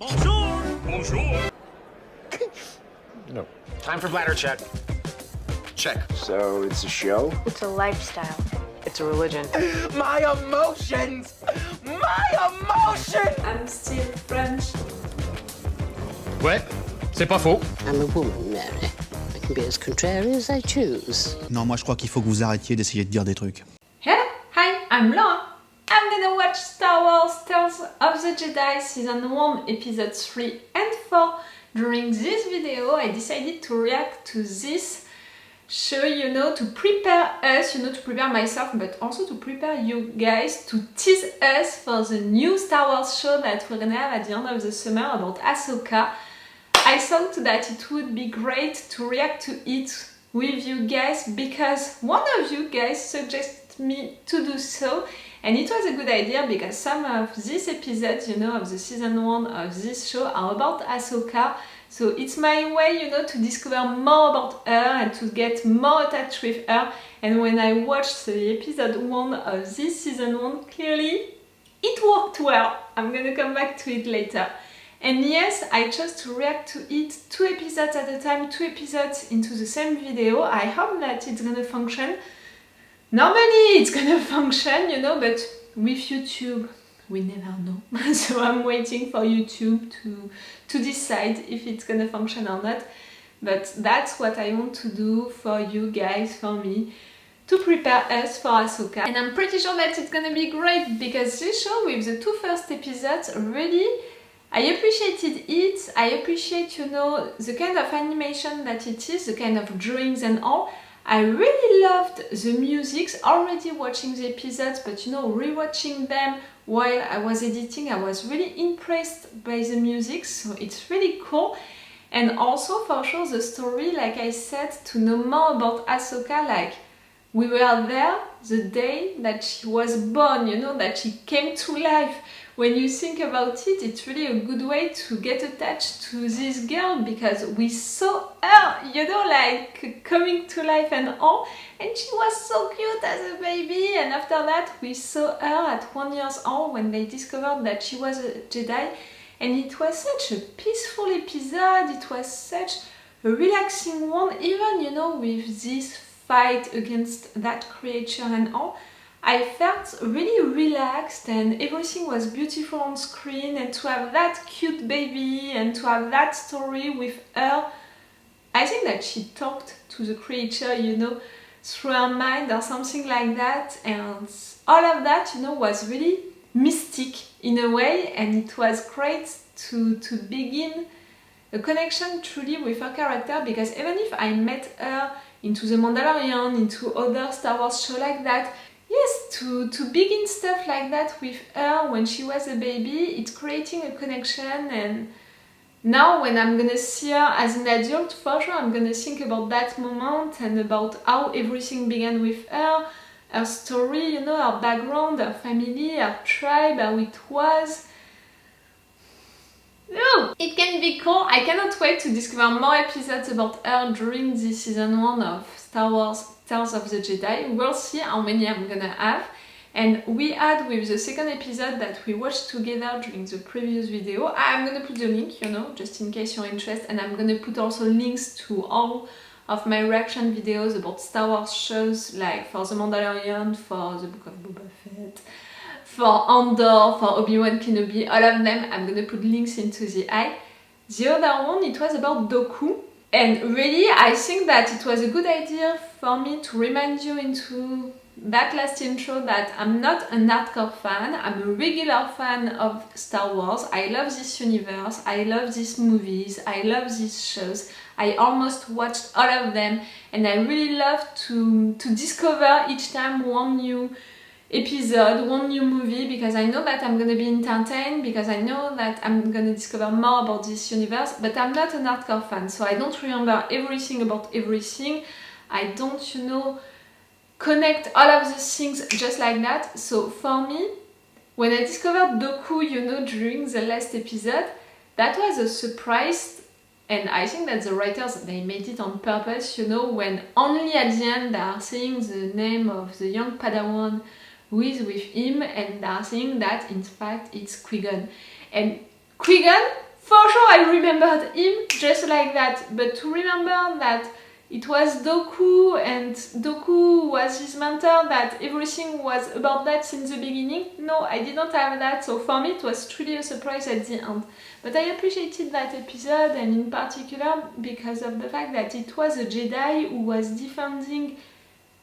Bonjour! Bonjour! No. Time for bladder check. Check. So it's a show? It's a lifestyle. It's a religion. My emotions! My emotions! I'm still French. Ouais, c'est pas faux. I'm a woman, Mary. I can be as contrary as I choose. Non, moi je crois qu'il faut que vous arrêtiez d'essayer de dire des trucs. Hello, hi, I'm Laura. I'm gonna watch Star Wars Tales of the Jedi Season 1, Episodes 3 and 4. During this video, I decided to react to this show, you know, to prepare us, you know, to prepare myself, but also to prepare you guys, to tease us for the new Star Wars show that we're gonna have at the end of the summer about Ahsoka. I thought that it would be great to react to it with you guys because one of you guys suggested me to do so, and it was a good idea because some of these episodes, you know, of the season 1 of this show are about Ahsoka. So it's my way, you know, to discover more about her and to get more attached with her. And when I watched the episode 1 of this season 1, clearly it worked well. I'm gonna come back to it later. And yes, I chose to react to it 2 episodes at a time, 2 episodes into the same video. I hope that it's gonna function. Normally it's gonna function, you know, but with YouTube, we never know. So I'm waiting for YouTube to decide if it's gonna function or not. But that's what I want to do for you guys, for me, to prepare us for Ahsoka. And I'm pretty sure that it's gonna be great because this show with the 2 first episodes, really, I appreciated it. I appreciate, you know, the kind of animation that it is, the kind of drawings and all. I really loved the music, already watching the episodes, but you know, rewatching them while I was editing, I was really impressed by the music, so it's really cool. And also, for sure, the story, like I said, to know more about Ahsoka, like, we were there the day that she was born, you know, that she came to life. When you think about it, it's really a good way to get attached to this girl because we saw her, you know, like coming to life and all, and she was so cute as a baby. And after that, we saw her at 1 year old when they discovered that she was a Jedi, and it was such a peaceful episode. It was such a relaxing one, even, you know, with this fight against that creature and all. I felt really relaxed and everything was beautiful on screen, and to have that cute baby and to have that story with her, I think that she talked to the creature, you know, through her mind or something like that, and all of that, you know, was really mystic in a way, and it was great to begin a connection truly with her character, because even if I met her into The Mandalorian, into other Star Wars shows like that, yes, to begin stuff like that with her when she was a baby, it's creating a connection. And now when I'm gonna see her as an adult, for sure I'm gonna think about that moment and about how everything began with her, her story, you know, her background, her family, her tribe, how it was. No, it can be cool. I cannot wait to discover more episodes about her during this season 1 of Star Wars Tales of the Jedi. We'll see how many I'm gonna have. And we had with the second episode that we watched together during the previous video. I'm gonna put the link, you know, just in case you're interested, and I'm gonna put also links to all of my reaction videos about Star Wars shows, like for The Mandalorian, for the Book of Boba Fett, for Andor, for Obi-Wan Kenobi, all of them. I'm gonna put links into the eye. The other one, it was about Dooku. And really, I think that it was a good idea for me to remind you into that last intro that I'm not a hardcore fan, I'm a regular fan of Star Wars. I love this universe, I love these movies, I love these shows. I almost watched all of them, and I really love to discover each time one new episode, one new movie, because I know that I'm gonna be entertained, because I know that I'm gonna discover more about this universe, but I'm not an hardcore fan, so I don't remember everything about everything. I don't, you know, connect all of the things just like that. So for me, when I discovered Dooku, you know, during the last episode, that was a surprise, and I think that the writers, they made it on purpose, you know, when only at the end they are saying the name of the young padawan who is with him, and they are saying that in fact it's Qui-Gon. And Qui-Gon, For sure I remembered him just like that, but to remember that it was Dooku and Dooku was his mentor, that everything was about that since the beginning, no, I didn't have that, so for me it was truly a surprise at the end. But I appreciated that episode, and in particular because of the fact that it was a Jedi who was defending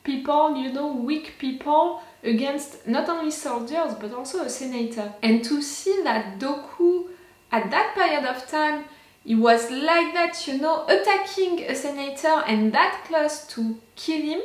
people, you know, weak people, against not only soldiers but also a senator. And to see that Dooku at that period of time, he was like that, you know, attacking a senator and that close to kill him,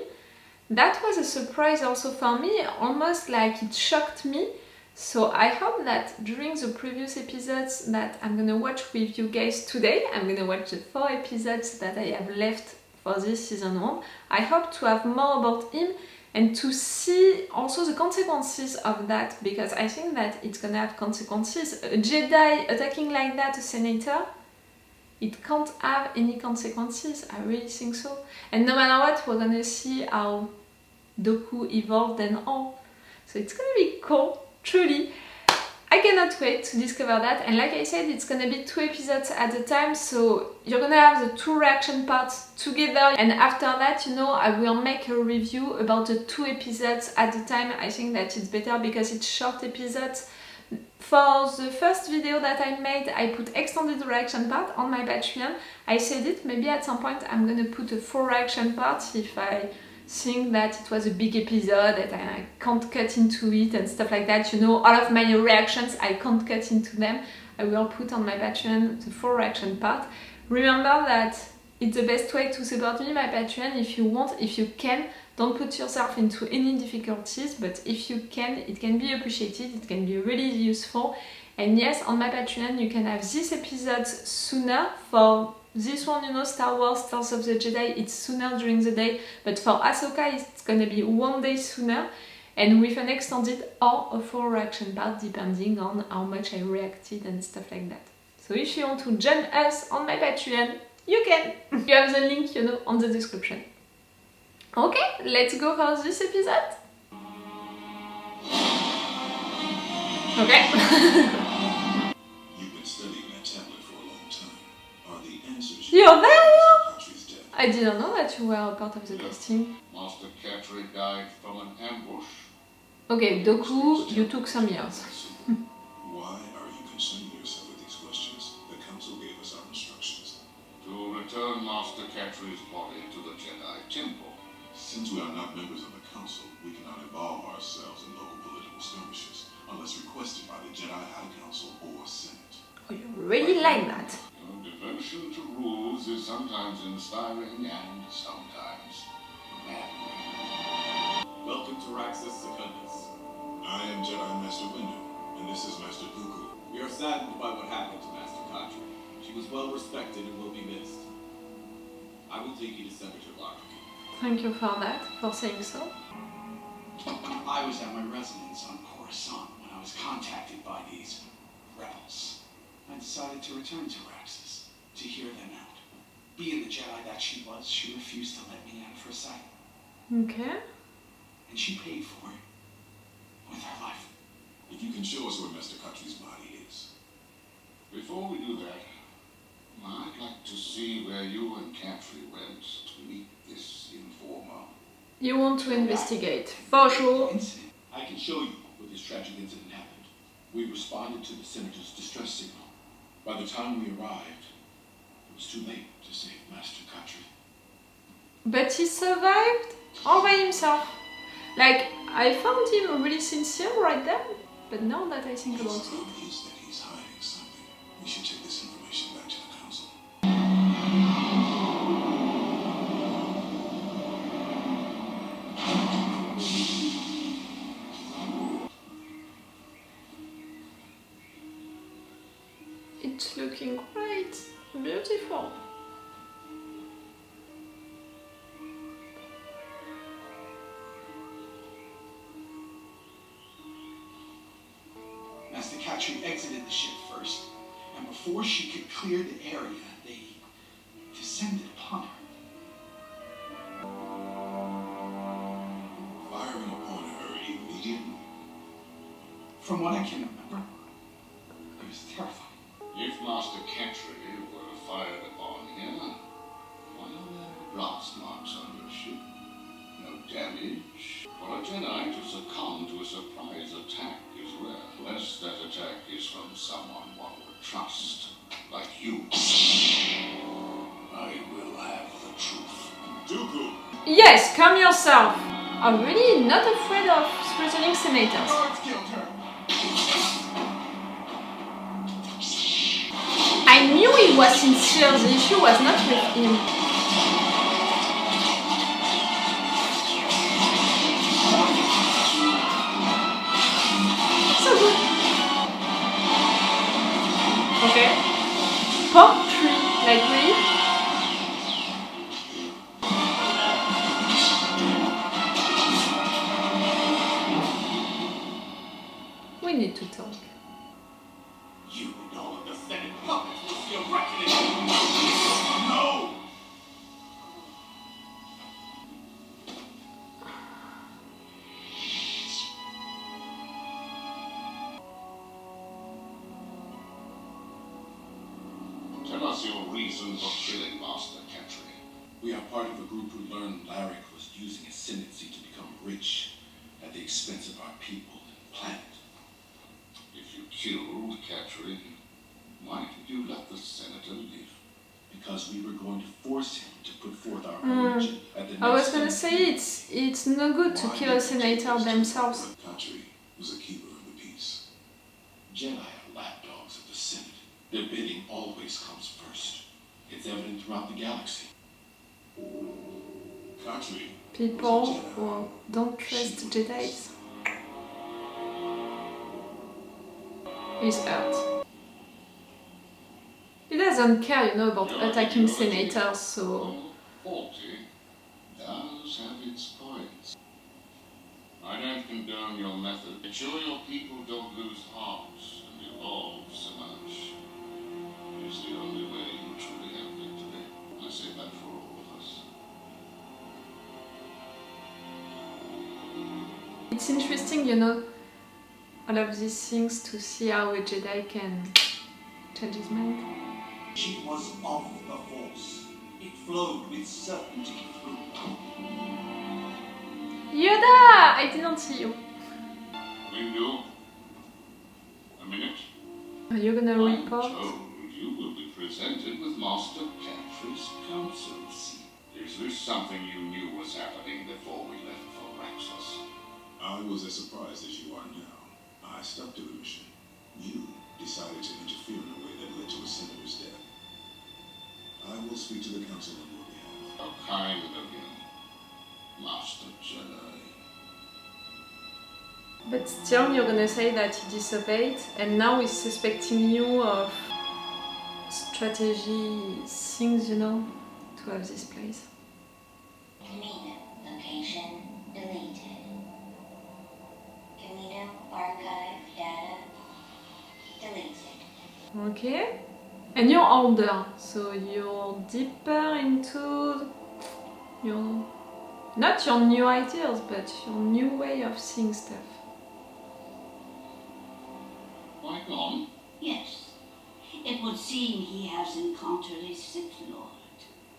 that was a surprise also for me, almost like it shocked me. So I hope that during the previous episodes that I'm gonna watch with you guys today, I'm gonna watch the 4 episodes that I have left for this season 1, I hope to have more about him and to see also the consequences of that, because I think that it's gonna have consequences. A Jedi attacking like that a senator, it can't have any consequences, I really think so. And no matter what, we're gonna see how Dooku evolved and all. So it's gonna be cool, truly. I cannot wait to discover that, and like I said, it's gonna be 2 episodes at a time, so you're gonna have the 2 reaction parts together, and after that, you know, I will make a review about the 2 episodes at a time. I think that it's better because it's short episodes. For the first video that I made, I put extended reaction part on my Patreon. I said it, maybe at some point I'm gonna put a 4 reaction parts if I think that it was a big episode that I can't cut into it and stuff like that. You know, all of my reactions, I can't cut into them. I will put on my Patreon the 4 reaction part. Remember that it's the best way to support me, my Patreon. If you want, if you can, don't put yourself into any difficulties, but if you can, it can be appreciated, it can be really useful. And yes, on my Patreon you can have these episodes sooner. For this one, you know, Star Wars Tales of the Jedi, it's sooner during the day, but for Ahsoka it's gonna be 1 day sooner, and with an extended or a 4 reaction part depending on how much I reacted and stuff like that. So if you want to join us on my Patreon, you can. You have the link, you know, on the description. Okay, let's go for this episode. Okay. You've been studying that tablet for a long time. Are the answers You're there? country's death? I didn't know that you were a part of the casting. Master Yaddle died from an ambush. Okay, Dooku, you took some years. Why are you concerning yourself with these questions? The council gave us our instructions. To return Master Yaddle's body to the Jedi Temple. Since we are not members of the council, we cannot involve ourselves in local political skirmishes unless requested by the Jedi High Council or Senate. Oh, you really like that. Your devotion to rules is sometimes inspiring and sometimes maddening. Welcome to Raxus Secundus. I am Jedi Master Windu, and this is Master Dooku. We are saddened by what happened to Master Yaddle. She was well respected and will be missed. I will take you to Senator Larkin. Thank you for that, for saying so. I was at my residence on Coruscant when I was contacted by these rebels. I decided to return to Raxus to hear them out. Being the Jedi that she was, she refused to let me out of her sight. Okay. And she paid for it with her life. If you can show us where Master Yaddle's body is. Before we do that, I'd like to see where you and Yaddle went to meet this informer. You want to investigate, for sure. I can show you where this tragic incident happened. We responded to the Senator's distress signal. By the time we arrived, it was too late to save Master Yaddle. But he survived all by himself. Like, I found him really sincere right there, but now that I think about it... It's obvious that he's hiding something. We should take this information back to the council. It's looking great, beautiful. Master Yaddle exited the ship first, and before she could clear the area, they descended upon her. Firing upon her immediately. From what I can remember, it was terrifying. If Master Ketri were fired upon here, why are there blast marks on your ship? No damage. For a Jedi to succumb to a surprise attack is rare, unless that attack is from someone one would trust, like you. I will have the truth. Dooku! Yes, calm yourself. I'm really not afraid of threatening senators. Guards killed her. I knew he was sincere, the issue was not with him. So good. Okay. Part 3, like really? We need to talk. You and all of the Senate puppets will see a reckoning! No! Tell us your reason for killing Master Ketri. We are part of a group who learned Larrick was using his ascendancy to become rich at the expense of our people and planet. If you killed Ketri, why did you let the senator live? Because we were going to force him to put forth our own agenda at the next I was gonna say it's no good to kill a senator themselves. Country was a keeper of the peace. Jedi are lapdogs of the Senate. Their bidding always comes first. It's evident throughout the galaxy. Country. People who don't trust Jedis. He's hurt. He doesn't care, you know, about attacking senators, so... 40 does have its points. I don't condone your method. Ensure your people don't lose hearts and evolve so much. It's the only way you truly have victory. I say that for all of us. It's interesting, you know, all of these things to see how a Jedi can change his mind. She was of the Force. It flowed with certainty through. Yoda! I didn't see you. Windu, a minute. Are you gonna I'm report? told you will be presented with Master Catri's counsel. Is this something you knew was happening before we left for Raxus? I was as surprised as you are now. I stuck to the mission. You decided to interfere in a way that led to a senator's death. I will speak to the council on your behalf. How kind of you, Master Jedi. But still, you're gonna say that he disobeyed, and now he's suspecting you of strategy things, you know, to have this place. Camino location deleted. Camino archive data deleted. Okay. And you're older, so you're deeper into your... not your new ideas, but your new way of seeing stuff. Qui-Gon? Yes. It would seem he has encountered a Sith Lord.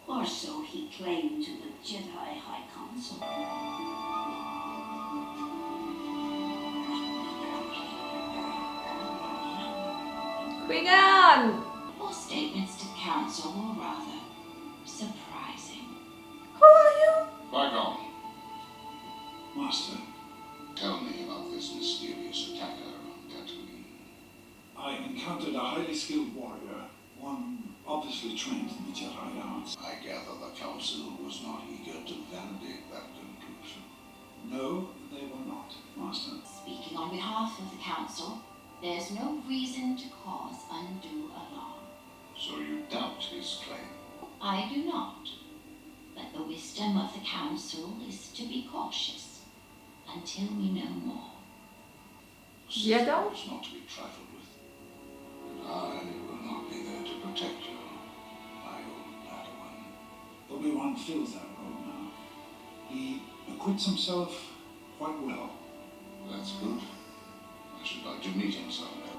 Or so he claimed to the Jedi High Council. Qui-Gon! All statements to council were rather surprising. Who are you? Qui-Gon, Master, tell me about this mysterious attacker on Tatooine. I encountered a highly skilled warrior, one obviously trained in the Jedi arts. I gather the council was not eager to validate that conclusion. No, they were not, Master. Speaking on behalf of the council, there's no reason to cause undue alarm. So you doubt his claim? I do not. But the wisdom of the council is to be cautious until we know more. Yaddle? It's not to be trifled with. And I will not be there to protect you, my old padawan. Obi-Wan fills that role now. He acquits himself quite well. That's good. I should like to meet him someday.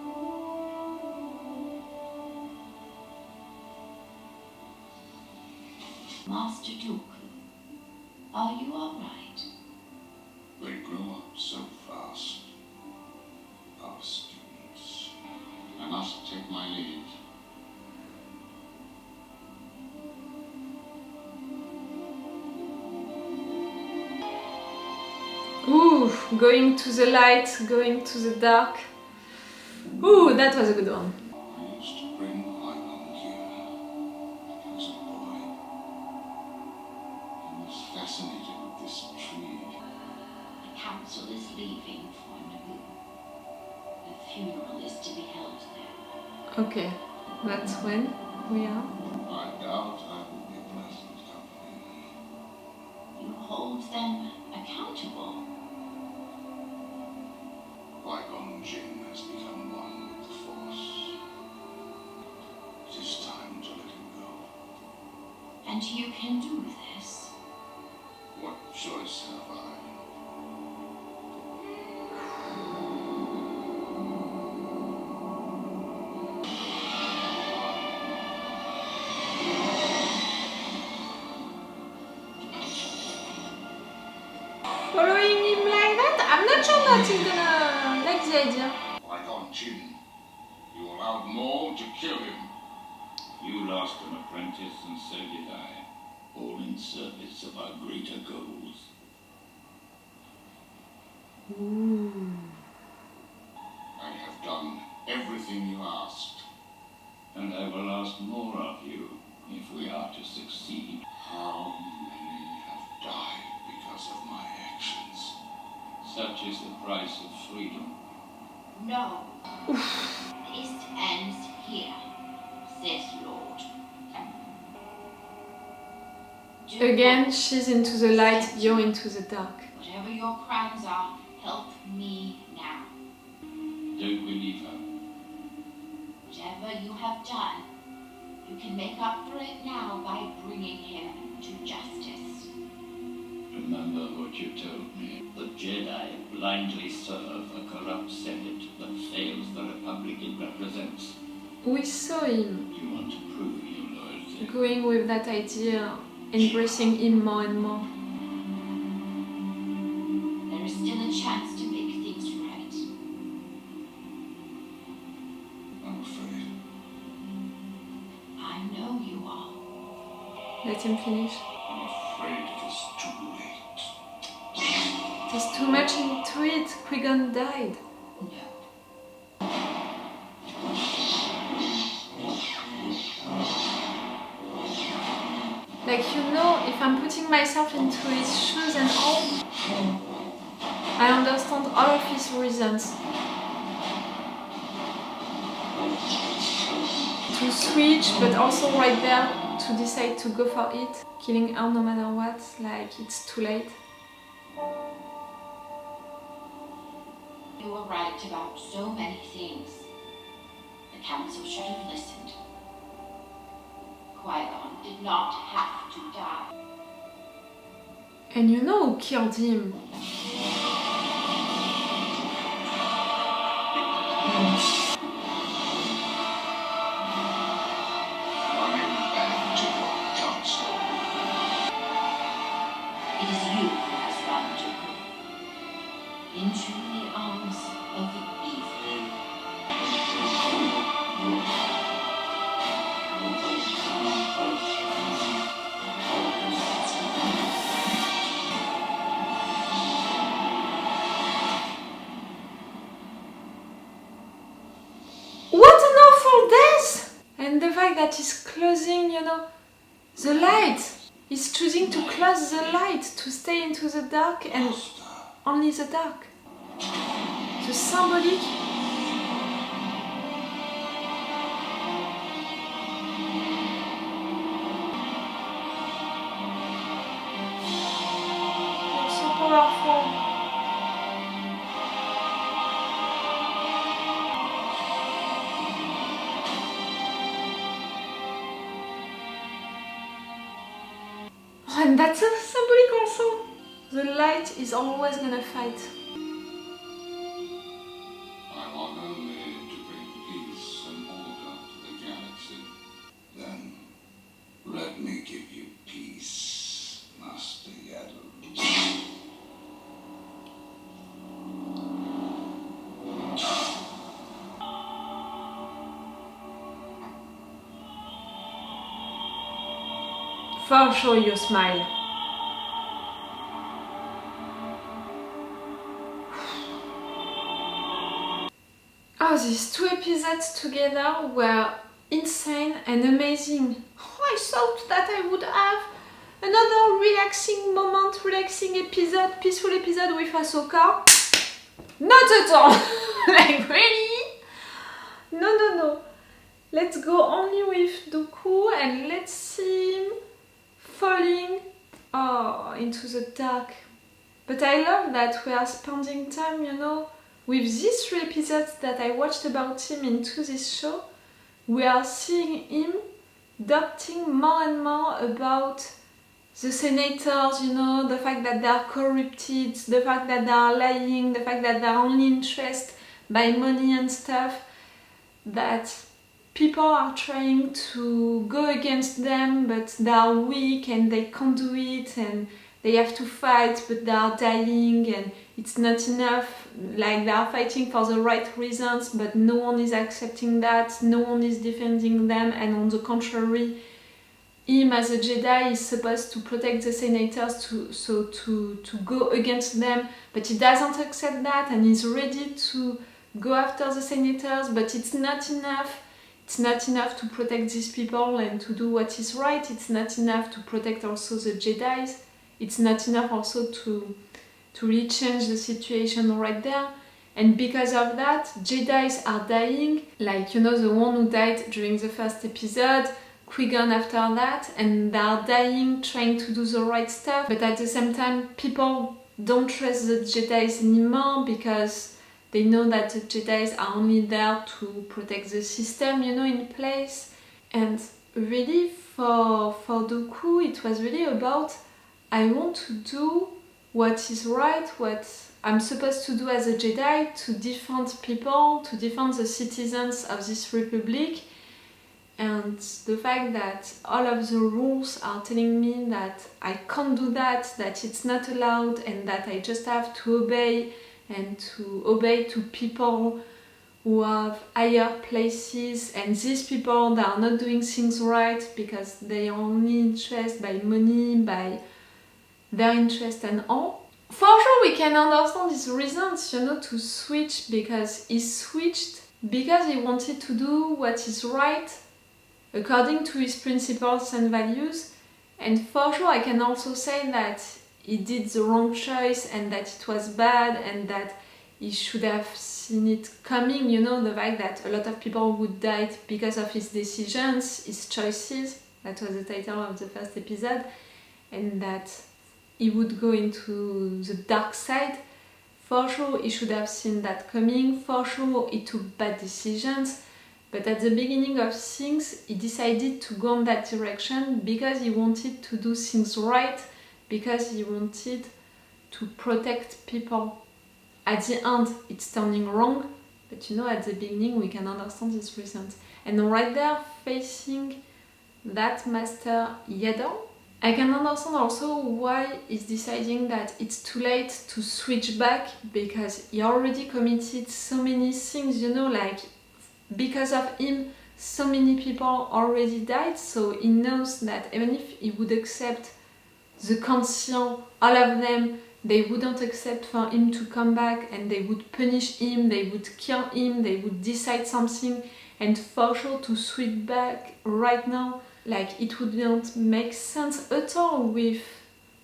Master Dooku, are you all right? They grow up so fast. Our students. I must take my leave. Ooh, going to the light, going to the dark. Ooh, that was a good one. I used to bring Qui-Gon here. As a boy. He was fascinated with this tree. The council is leaving for Naboo. The funeral is to be held there. Okay, that's when we are. I doubt I will be pleasant company. You hold them accountable. Qui-Gon Jinn has become one with the Force. It is time to let him go. And you can do this. What choice have I? Following him like that? I'm not sure that he's gonna like the idea. Qui-Gon Jinn, you allowed Maul to kill him. You lost an apprentice, and so did I. All in service of our greater goals. Ooh. I have done everything you asked. And I will ask more of you, if we are to succeed. How many have died because of my actions? Such is the price of freedom. No. This ends here, says Lord. Again, she's into the light, you're into the dark. Whatever your crimes are, help me now. Don't believe her. Whatever you have done, you can make up for it now by bringing him to justice. Remember what you told me. The Jedi blindly serve a corrupt Senate that fails the Republic it represents. We saw him You want to prove your loyalty. going with that idea, embracing him more and more. There is still a chance to make things right. I'm afraid. I know you are. Let him finish. I'm afraid it is too late. There's too much into it. Qui-Gon died. Like, you know, if I'm putting myself into his shoes and all, I understand all of his reasons. To switch, but also right there to decide to go for it. Killing her no matter what, like, it's too late. You were right about so many things. The council should have listened. Qui-Gon did not have to die. And you know who killed him? Running back to your council. It is you who has run Dooku into the arms of evil. What an awful death! And the fact that he's closing, you know, the light. He's choosing to close the light, to stay into the dark and only the dark. The symbolic. You're so powerful. And that's a symbolic also. The light is always gonna fight. I want only to bring peace and order to the galaxy. Then, let me give you peace. For sure you smile. Oh, these 2 episodes together were insane and amazing. Oh, I thought that I would have another relaxing moment, relaxing episode, peaceful episode with Ahsoka. Not at all! Like, really? No. Let's go only with Dooku and let's see him falling into the dark. But I love that we are spending time, with these 3 episodes that I watched about him into this show. We are seeing him doubting more and more about the senators, the fact that they are corrupted, the fact that they are lying, the fact that they are only interested by money and stuff, that people are trying to go against them, but they are weak and they can't do it, and they have to fight, but they are dying, and it's not enough. Like, they are fighting for the right reasons, but no one is accepting that, no one is defending them, and on the contrary, him as a Jedi is supposed to protect the senators to go against them, but he doesn't accept that, and he's ready to go after the senators, but it's not enough. It's not enough to protect these people and to do what is right. It's not enough to protect also the Jedis. It's not enough also to really change the situation right there. And because of that, Jedis are dying, like, the one who died during the first episode, Qui-Gon after that, and they are dying trying to do the right stuff, but at the same time, people don't trust the Jedis anymore because they know that the Jedis are only there to protect the system, in place. And really, for Dooku, it was really about, I want to do what is right, what I'm supposed to do as a Jedi to defend people, to defend the citizens of this republic. And the fact that all of the rules are telling me that I can't do that it's not allowed, and that I just have to obey, and to obey to people who have higher places, and these people that are not doing things right because they are only interested by money, by their interest and all. For sure we can understand his reasons, to switch, because he switched because he wanted to do what is right according to his principles and values. And for sure I can also say that he did the wrong choice and that it was bad and that he should have seen it coming, the fact that a lot of people would die because of his decisions, his choices, that was the title of the first episode, and that he would go into the dark side. For sure he should have seen that coming, for sure he took bad decisions, but at the beginning of things he decided to go in that direction because he wanted to do things right, because he wanted to protect people. At the end, it's turning wrong, but at the beginning we can understand his reasons. And right there, facing that Master Yaddle, I can understand also why he's deciding that it's too late to switch back, because he already committed so many things, like, because of him, so many people already died, so he knows that even if he would accept the conscience, all of them, they wouldn't accept for him to come back, and they would punish him, they would kill him, they would decide something, and for sure to switch back right now, like, it wouldn't make sense at all with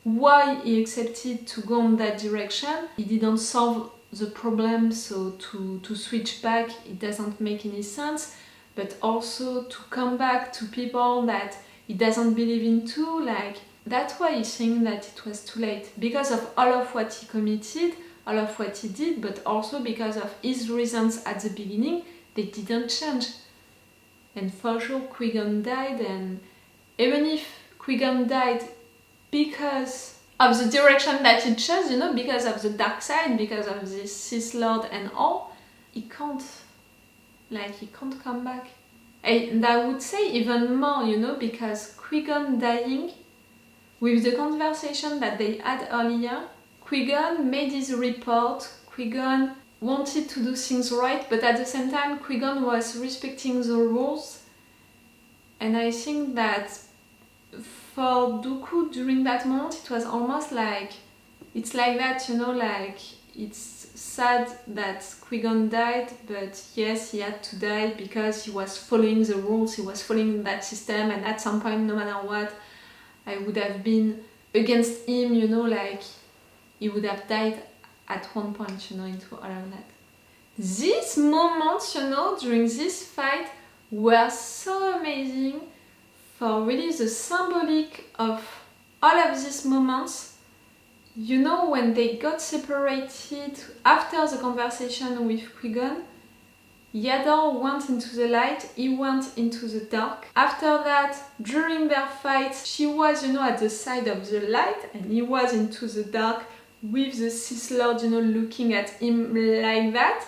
why he accepted to go in that direction. He didn't solve the problem, so to switch back, it doesn't make any sense. But also to come back to people that he doesn't believe in too, like, that's why he's saying that it was too late, because of all of what he committed, all of what he did, but also because of his reasons at the beginning, they didn't change. And for sure Qui-Gon died, and even if Qui-Gon died because of the direction that he chose, because of the dark side, because of this Sith Lord and all, he can't come back. And I would say even more, because Qui-Gon dying, with the conversation that they had earlier, Qui-Gon made his report, Qui-Gon wanted to do things right, but at the same time Qui-Gon was respecting the rules. And I think that for Dooku during that moment, it was almost like, it's like that, you know, like it's sad that Qui-Gon died, but yes, he had to die because he was following the rules, he was following that system, and at some point, no matter what, I would have been against him, you know, like he would have died at one point, you know, into all of that. These moments, you know, during this fight were so amazing for really the symbolic of all of these moments. You know, when they got separated after the conversation with Qui-Gon, Yaddle went into the light, he went into the dark. After that, during their fight, she was, you know, at the side of the light and he was into the dark with the Sith Lord, you know, looking at him like that.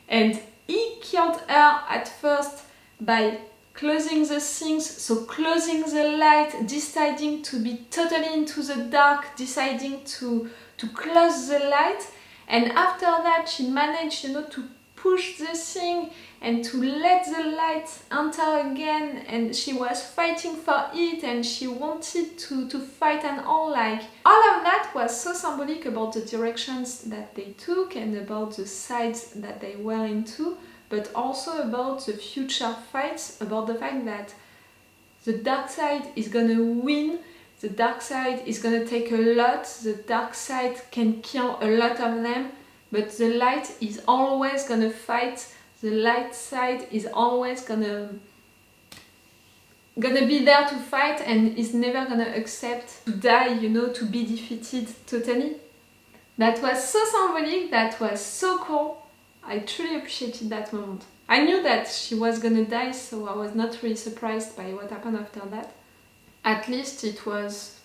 And he killed her at first by closing the things, so closing the light, deciding to be totally into the dark, deciding to close the light. And after that, she managed, you know, to push the thing and to let the light enter again, and she was fighting for it and she wanted to fight and all. Like, all of that was so symbolic about the directions that they took and about the sides that they were into, but also about the future fights, about the fact that the dark side is gonna win, the dark side is gonna take a lot, the dark side can kill a lot of them, but the light is always gonna fight, the light side is always gonna be there to fight and is never gonna accept to die, you know, to be defeated totally. That was so symbolic, that was so cool. I truly appreciated that moment. I knew that she was gonna die, so I was not really surprised by what happened after that. At least it was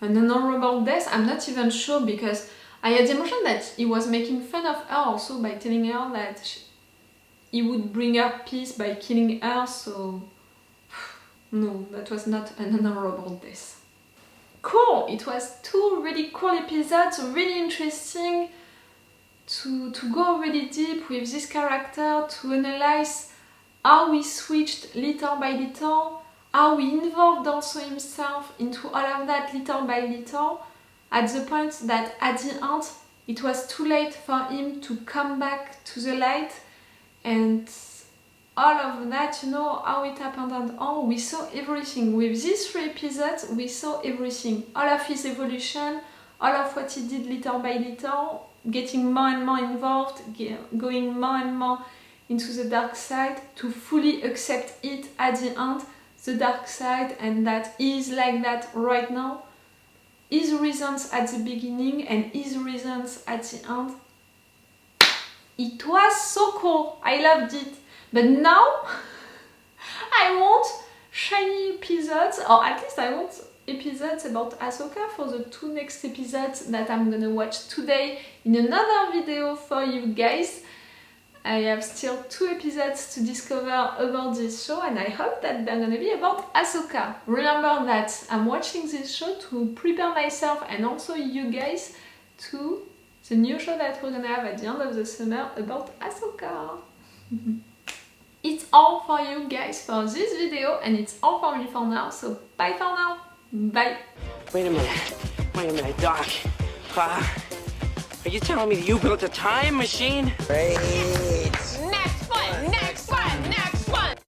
an honorable death. I'm not even sure, because I had the emotion that he was making fun of her also by telling her that he would bring her peace by killing her, so no, that was not an honorable death. Cool! It was two really cool episodes, really interesting to go really deep with this character, to analyze how he switched little by little, how he involved also himself into all of that little by little, at the point that at the end it was too late for him to come back to the light, and all of that, you know, how it happened and all. We saw everything. With these 3 episodes, we saw everything. All of his evolution, all of what he did little by little, getting more and more involved, going more and more into the dark side, to fully accept it at the end, the dark side, and that he is like that right now. His reasons at the beginning and his reasons at the end. It was so cool, I loved it. But now, I want shiny episodes, or at least I want episodes about Ahsoka for the 2 next episodes that I'm gonna watch today in another video for you guys. I have still 2 episodes to discover about this show, and I hope that they're gonna be about Ahsoka. Remember that I'm watching this show to prepare myself and also you guys to the new show that we're gonna have at the end of the summer about Ahsoka. It's all for you guys for this video, and it's all for me for now, so bye for now. Bye. Wait a minute, Doc. Are you telling me that you built a time machine? Right.